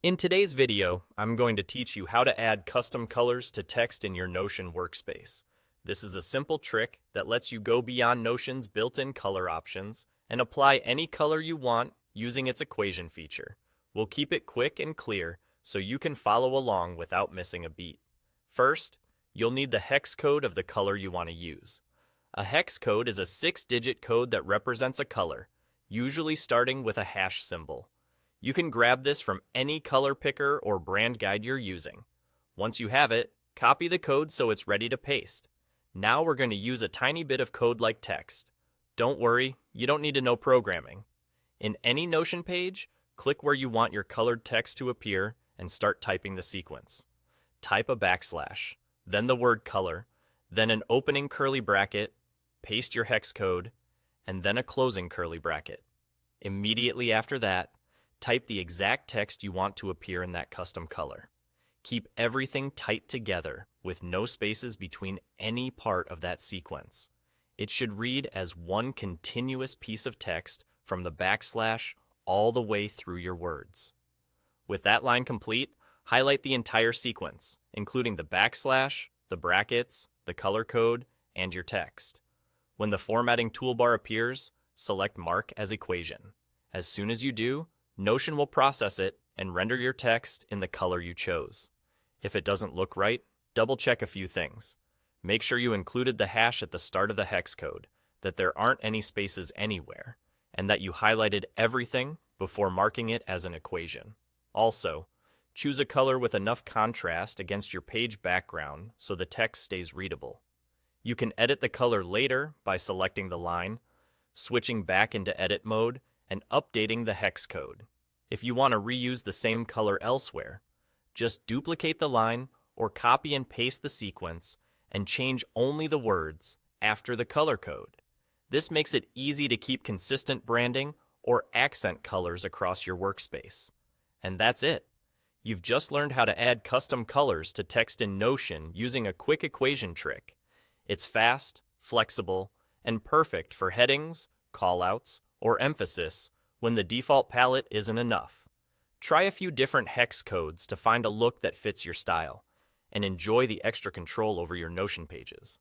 In today's video, I'm going to teach you how to add custom colors to text in your Notion workspace. This is a simple trick that lets you go beyond Notion's built-in color options and apply any color you want using its equation feature. We'll keep it quick and clear so you can follow along without missing a beat. First, you'll need the hex code of the color you want to use. A hex code is a 6-digit code that represents a color, usually starting with a hash symbol. You can grab this from any color picker or brand guide you're using. Once you have it, copy the code so it's ready to paste. Now we're going to use a tiny bit of code like text. Don't worry, you don't need to know programming. In any Notion page, click where you want your colored text to appear and start typing the sequence. Type a backslash, then the word color, then an opening curly bracket, paste your hex code, and then a closing curly bracket. Immediately after that, type the exact text you want to appear in that custom color. Keep everything tight together with no spaces between any part of that sequence. It should read as one continuous piece of text from the backslash all the way through your words. With that line complete, highlight the entire sequence, including the backslash, the brackets, the color code, and your text. When the formatting toolbar appears, select Mark as Equation. As soon as you do, Notion will process it and render your text in the color you chose. If it doesn't look right, double-check a few things. Make sure you included the hash at the start of the hex code, that there aren't any spaces anywhere, and that you highlighted everything before marking it as an equation. Also, choose a color with enough contrast against your page background so the text stays readable. You can edit the color later by selecting the line, switching back into edit mode, and updating the hex code. If you want to reuse the same color elsewhere, just duplicate the line or copy and paste the sequence and change only the words after the color code. This makes it easy to keep consistent branding or accent colors across your workspace. And that's it. You've just learned how to add custom colors to text in Notion using a quick equation trick. It's fast, flexible, and perfect for headings, callouts, or emphasis when the default palette isn't enough. Try a few different hex codes to find a look that fits your style, and enjoy the extra control over your Notion pages.